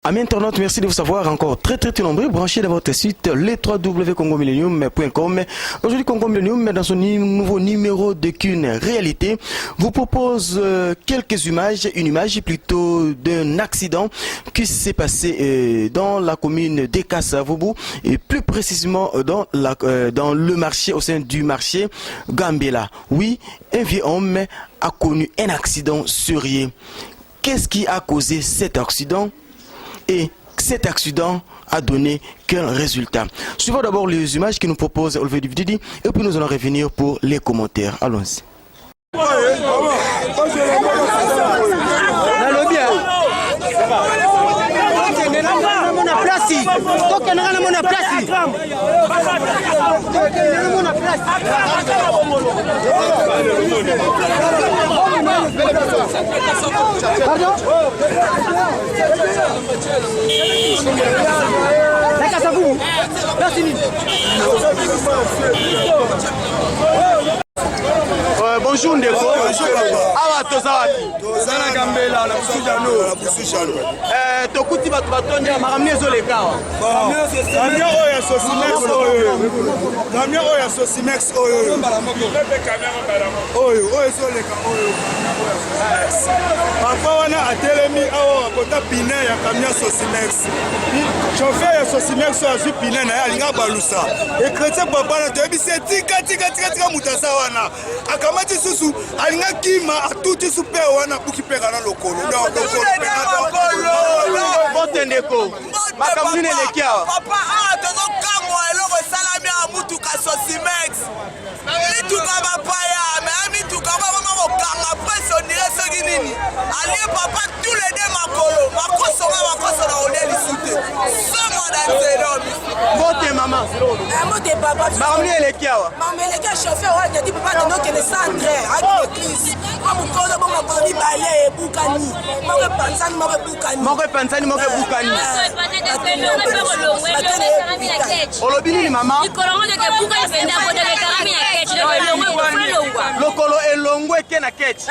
Amis internautes, merci de vous savoir encore très nombreux branchés dans votre site les www.congomillenium.com. Aujourd'hui, Congo Millenium, dans son nouveau numéro de qu'une réalité, vous propose quelques images, une image plutôt d'un accident qui s'est passé dans la commune d'Ekassa-Vubu et plus précisément dans le marché, au sein du marché Gambela. Oui, un vieux homme a connu un accident sérieux. Qu'est-ce qui a causé cet accident? Et cet accident a donné quel résultat? Suivons d'abord les images que nous propose Olivier Divididi et puis nous allons revenir pour les commentaires. Allons-y. Bonjour Ndeko. Awa tozawati. Tozala Gambela na Busujano. Tokuti batu batonja makamni ezolekawa. Kamia oya Sosimex oyo. Kamia oya Sosimex oyo. Oyo ezoleka oyo. Papa wana atelemi awa kota pine ya kamia Sosimex. Chauffeur ya Sosimex azu pine na alinga balusa. Et chrétien papa na toyebi se tika mutasa wana. Akamati susu alinga kima atuti super wana ukipeka na lokolo. Bote Ndeko. Makamni elekiawa. Papa tozo kamwa eloko salami ya mutuka Sosimex. Mituka bapaya, mais mituka baba mokanga presso nire soki nini. Ali papa tous les deux makoso na oleli sute. Somo dans zéro. Bote maman. Bote papa. Makamni elekiawa. Maman eleka chauffeur wa dit papa de que le centre à l'église. Amukozo bongo boni balé bukani. Moko pansani bukani. Olobini mama. Lokolo elongwe ke na ketch.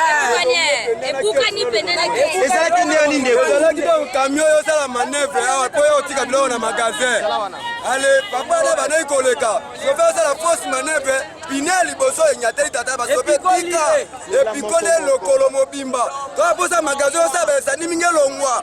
Ezalaki nini Ndeko? Ezalaki donc camion yo sala manœuvre awa po yo tika bilo na magasin. Ale papa na bana ikoleka. Je fais ça la fausse manœuvre. Pinel boso enyateli tata ba sope tika. Et puis kole lokolo mobimba. Toi pour ça magasin ça ba sani mingelongwa.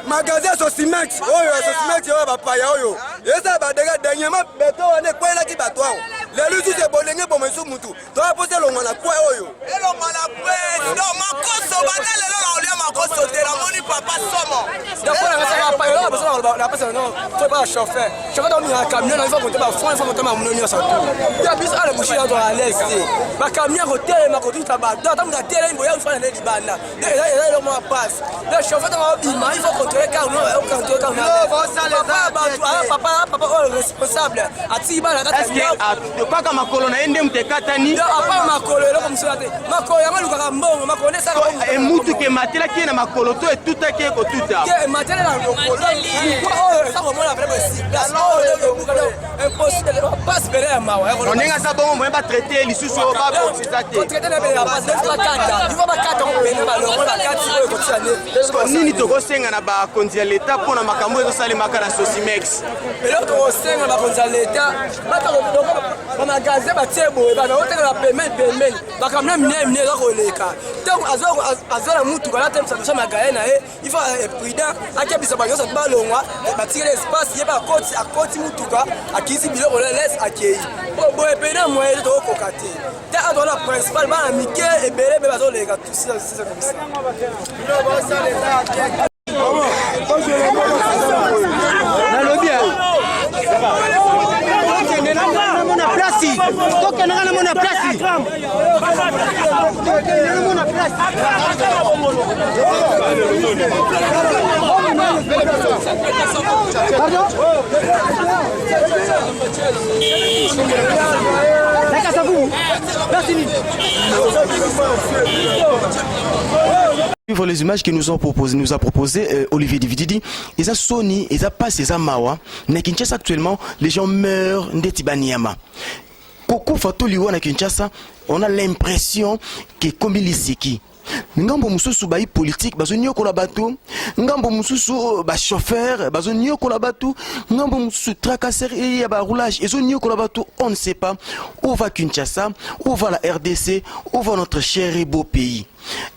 Magasin Sosimex. Oyo Sosimex yo ba paya oyo. Eza ba dega dernièrement beto wane kwela ki batwa. Le lutu se bolenge bo mesu mutu. Toi pour ça longwa na kwa oyo. Elongwa na kwa. Non makoso batale lo la olia makoso te la moni papa somo. D'accord na ça pa yo boso la pesa non. Toi pas chauffeur. Chauffeur dans un camion il faut monter ba fond il faut monter ma munoni ça tout. Ya biso ala bushi ya to à l'aise. Ba camion ko tele ma ko tuta ba. Dans ta tele mbo ya fana le libanda. Et le mo passe. Le chauffeur dans il faut contrôler car non contrôler car papa responsable. Atiba na kata. Est-ce que kwa kama makolo na ende mtekatani? Apa makolo eloko msula te. Makolo ya maluka ka mbongo makolo sa e mutu ke matela ki na makolo to etuta ke ko tuta. Ke matela na lokolo. Oh ça vraiment la vraie si. Impossible passe bele mawa. On nenga sa bongo mo ba traiter lisusu ba botisate. Traiter na bele passe ba kata. Il faut ba kata ko bele ba lokolo ba kata ko tsane. Nini to kosenga na ba konzi ya leta pona makambo ezo salema kana Sosimex. Elo to kosenga ba konzi ya leta. Bata ko magasin ba tsebo ba na oteka la paiement ba kamna mine za ko leka. Donc azola mutu ba latem sa tshama gaena il faut prudent akebisa ba nyosa ba longwa ba tire espace ye ba akoti mutuka akisi biloko laisse akei. Bo epena mo ele to kokate. Te adola principal ba amike ebele be bazo leka tout ça c'est comme ça. Suivant les images que nous a proposé Olivier Divididi, ils ont Sony, ils ont passé ça mawa. Na Kinshasa actuellement, les gens meurent ndetibaniama. Koko Fatoli na Kinshasa, on a l'impression que comme il est ngambo mususu ba politique bazo nyokola batu, ngambo mususu ba chauffeur bazo nyokola batu, ngambo mususu tracasserie ya ba roulage ezo nyokola batu. On ne sait pas où va Kinshasa, où va la RDC, où va notre cher et beau pays.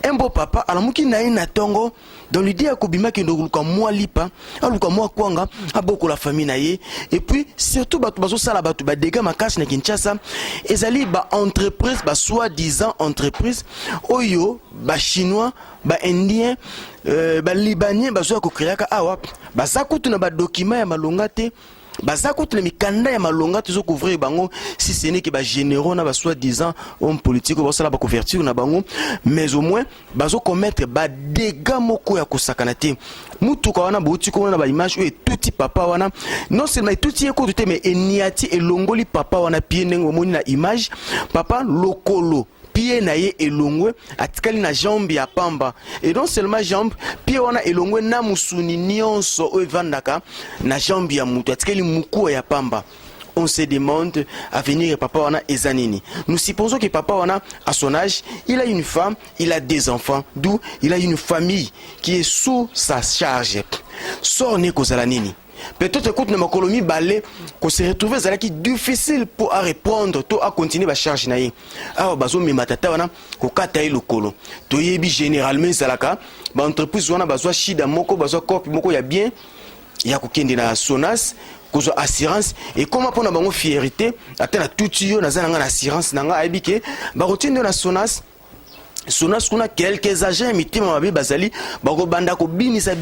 Un beau papa alamuki na ina tongo dans l'idée à kobima ki ndoluka mwa lipa aluka mwa kwanga aboko la famille na ye, et puis surtout batu bazo sala batu ba dégâts makasi na Kinshasa ezali ba entreprise ba soi-disant entreprise oyo ba chinois ba indien ba libanais bazo ko créer ka awa baza kutu na ba document ya malonga te, baza kutu na mikanda ya malonga te zo couvrir bango, si ce n'est que ba généraux na ba soi-disant homme politique ba sala ba couverture na bango, mais au moins bazo commettre ba dégâts moko ya kosakana te. Mutu ka wana bouti ko na ba image et tuti papa wana non seulement tuti eko te mais eniati elongoli papa wana pied nengo moni na image papa lokolo pied na ye elongwe atikali na jambe ya pamba, et non seulement jambe pied wana elongwe na musuni nyonso o evandaka na jambe ya mutu atikali muku ya pamba. On se demande à venir papa wana ezanini. Nous supposons que papa wana à son âge, il a une femme, il a des enfants, d'où il a une famille qui est sous sa charge. Sorne kozala nini. Peut-être que nous makolomi balé qu'on se retrouve zala qui difficile pour à répondre to à continuer ba charge na ye. Ah bazo mi matata wana ko kata ye lokolo. To yebi généralement zalaka ba entreprise wana bazo shida moko bazo copie moko ya bien ya kokende na Sonas kozo assurance, et comment pour na bango fierté atena tuti yo naza na assurance nanga ayebike ba rotinde na Sonas kuna quelques agents mitima mabe bazali bako banda ko binisa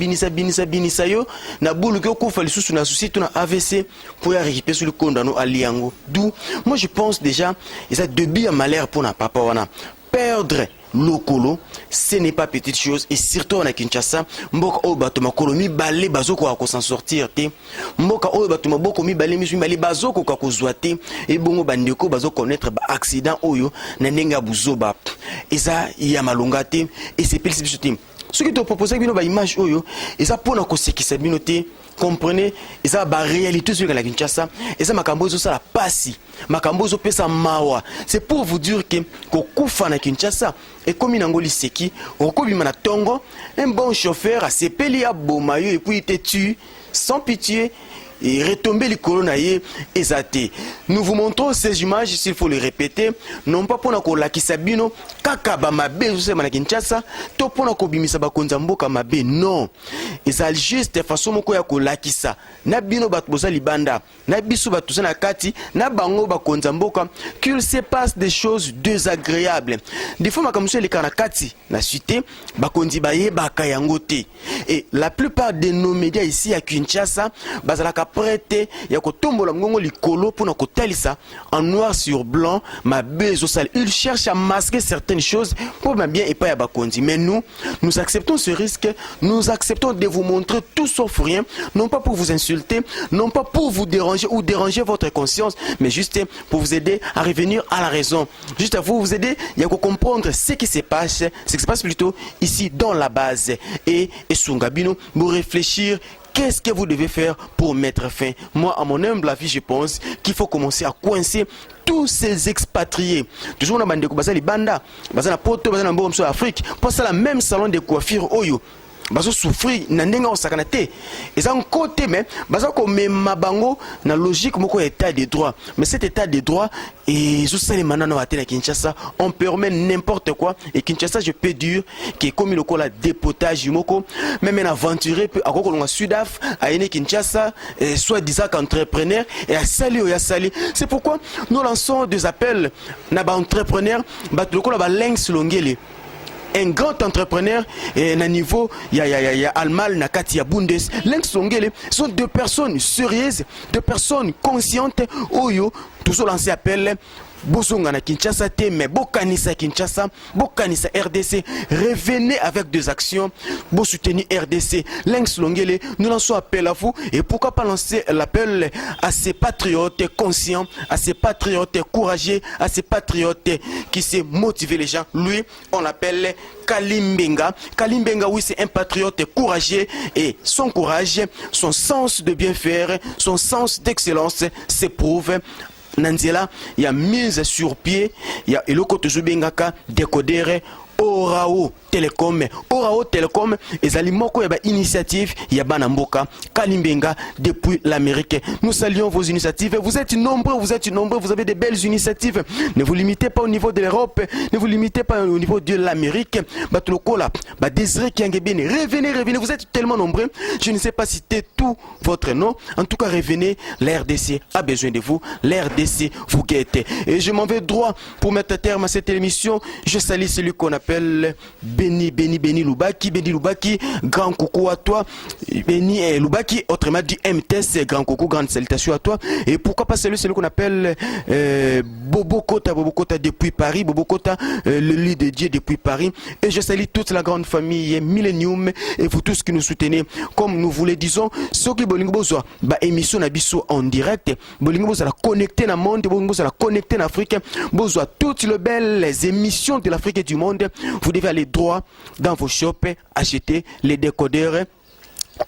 yo na bulu ke ko fali susu na souci na AVC pour y récupérer sur le condano aliango. D'où moi je pense déjà et ça début à malheur pour na papa wana perdre lokolo, ce n'est pas petite chose, et surtout en Kinshasa mboka o bato makolomi balé bazoko ko s'en sortir te, mboka o bato maboko mi balé mi balé bazoko ko zoate, et bongo bandeko bazo connaître ba accident oyo na nenga buzoba eza ya malonga te, et c'est plus ce qui te propose bino ba image oyo eza pona ko sekisa bino te. Comprenez, et ça ba réalité sur la Kinshasa, et ça makambo zo sala pasi, makambo zo pesa mawa. C'est pour vous dire que kokufa na Kinshasa et comme inangoli seki, okobima na tongo, un bon chauffeur a sepeli a bomayo et puis il te tue sans pitié. Et retomber les colonaïers et nous vous montrons ces images, s'il faut les répéter, non pas pour nous la kisabino, kakaba mabe, vous savez, Kinshasa, to pour nous bimisa bakonzambo kamabe, non. Et ça juste façon moko ya ko la kisa, na bino batbosa libanda, na bisu batusa na kati, na bango bakonzambo qu'il se passe des choses désagréables. Des fois makamuso les kanakati, na cité, bakonzi baye bakayangote. Et la plupart de nos médias ici à Kinshasa, bazalaka prêté ya kotombola ngongo likolo pour na kotalisa en noir sur blanc ma bezo sale. Il cherche à masquer certaines choses pour bien et pas ya bakonzi. Mais nous acceptons ce risque, nous acceptons de vous montrer tout sauf rien, non pas pour vous insulter, non pas pour vous déranger ou déranger votre conscience, mais juste pour vous aider à revenir à la raison, juste à vous aider à comprendre ce qui se passe plutôt ici dans la base et Sungabino pour réfléchir. Qu'est-ce que vous devez faire pour mettre fin? Moi, à mon humble avis, je pense qu'il faut commencer à coincer tous ces expatriés. Toujours dans la bande de Banda, dans Poto, dans la Afrique, pour ça, la même salon de coiffure Oyo. Bazo souffrir na ndenga osakana te eza côté mais bazo ko mema bango na logique moko état de droit, mais cet état de droit et zo sale manana wa te na Kinshasa on permet n'importe quoi, et Kinshasa je peux dire que comme le la dépotage moko même un aventurier peut akoko longa Sudaf a ene Kinshasa soit disant qu'entrepreneur et à sali o ya sali. C'est pourquoi nous lançons des appels na ba entrepreneur ba lokola ba links longele. Un grand entrepreneur et à niveau il y a Almal Nakati ya Bundes Lenx Songele sont deux personnes sérieuses, deux personnes conscientes. Oyo toujours lancé appel Bosonga na Kinshasa te, mais Bokanisa Kinshasa, Bokanisa RDC, revenez avec des actions, Bo soutenir RDC, Lenx Longele, nous lançons appel à vous, et pourquoi pas lancer l'appel à ces patriotes conscients, à ces patriotes courageux, à ces patriotes qui se motivent les gens. Lui, on l'appelle Kalimbenga. Kalimbenga, oui, c'est un patriote courageux, et son courage, son sens de bien faire, son sens d'excellence s'éprouve. Nanzela, il y a mise sur pied, il y a Eloko Tozubengaka, décodere, Orao Telecom. Orao Telecom ezali moko ya ba initiative ya bana mboka Kalimbenga depuis l'Amérique. Nous saluons vos initiatives. Vous êtes nombreux, vous avez des belles initiatives. Ne vous limitez pas au niveau de l'Europe, ne vous limitez pas au niveau de l'Amérique. Batlokola, Désiré Kiangebene, revenez, vous êtes tellement nombreux. Je ne sais pas citer tout votre nom. En tout cas, revenez, la RDC a besoin de vous, la RDC vous guette. Et je m'en vais droit pour mettre terme à cette émission. Je salue celui qu'on appelle Béni Lubaki, grand coucou à toi. Béni Lubaki, autrement dit MTS, grand coucou, grande salutation à toi. Et pourquoi pas celui qu'on appelle Bobo Kota depuis Paris, Bobo Kota, le lit de Dieu depuis Paris. Et je salue toute la grande famille Millennium et vous tous qui nous soutenez. Comme nous vous le disons, ceux qui bolingo bozwa ba émission na biso en direct, bolingo bozwa la connecter na monde, bolingo bozwa la connecter na Afrique, bozwa toutes les belles émissions de l'Afrique et du monde. Vous devez aller droit dans vos shops, acheter les décodeurs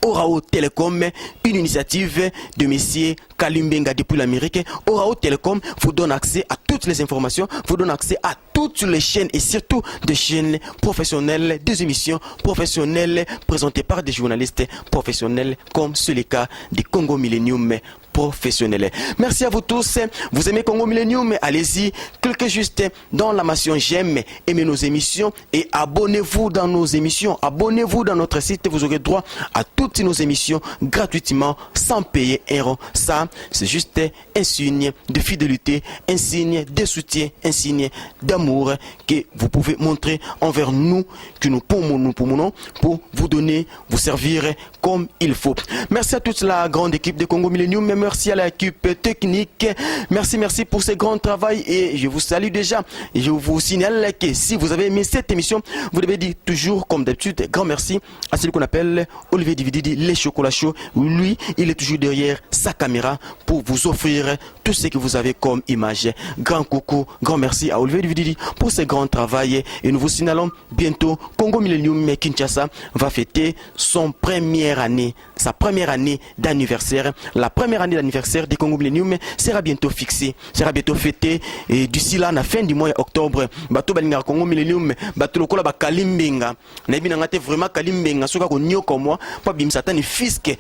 Orao Telecom, une initiative de Monsieur Kalimbenga depuis l'Amérique. Orao Telecom vous donne accès à toutes les informations, vous donne accès à toutes les chaînes et surtout des chaînes professionnelles, des émissions professionnelles présentées par des journalistes professionnels comme c'est le cas du Congo Millennium professionnel. Merci à vous tous. Vous aimez Congo Millennium, allez-y, cliquez juste dans la mention j'aime, aimez nos émissions et abonnez-vous dans nos émissions. Abonnez-vous dans notre site, vous aurez droit à toutes nos émissions gratuitement sans payer un rond. Ça, c'est juste un signe de fidélité, un signe de soutien, un signe d'amour que vous pouvez montrer envers nous, que nous poumons pour vous donner, vous servir comme il faut. Merci à toute la grande équipe de Congo Millennium. Merci à l'équipe technique. Merci pour ce grand travail et je vous salue déjà. Et je vous signale que si vous avez aimé cette émission, vous devez dire toujours comme d'habitude grand merci à celui qu'on appelle Olivier Divididi, les chocolats chauds. Lui, il est toujours derrière sa caméra pour vous offrir tout ce que vous avez comme image. Grand coucou, grand merci à Olivier Divididi pour ce grand travail et nous vous signalons bientôt Congo Millennium Kinshasa va fêter sa première année d'anniversaire. La première année d'anniversaire du Congo Millennium sera bientôt fixée, sera bientôt fêtée et d'ici là, à la fin du mois octobre, bato balinga Congo Millennium, bato lokola ba Kalimbenga, na bi ngate vraiment Kalimbenga soka ko nyoko moi, pa bim satani fisque,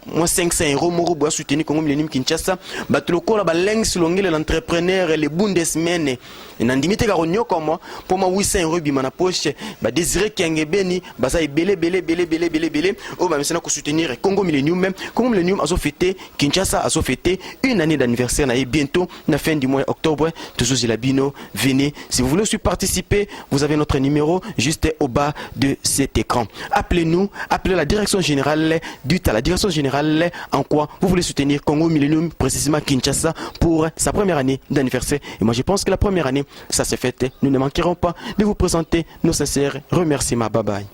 moi 500 € moro bois soutenir Congo Millennium Kinshasa, bato lokola ba lengs longele l'entrepreneur les bundesmen, et nandimite ka ko nyoko moi, pour moi 800 € bima na poche, ba Désiré Kiangebeni, ba ça belé, oh ba mesena ko soutenir Congo Millennium a fêté Kinshasa a fêté une année d'anniversaire et bientôt la fin du mois octobre toujours la bino venez si vous voulez aussi participer vous avez notre numéro juste au bas de cet écran appelez-nous appelez la direction générale la direction générale en quoi vous voulez soutenir Congo Millennium précisément Kinshasa pour sa première année d'anniversaire et moi je pense que la première année ça s'est fait nous ne manquerons pas de vous présenter nos sincères remerciements. Bye bye.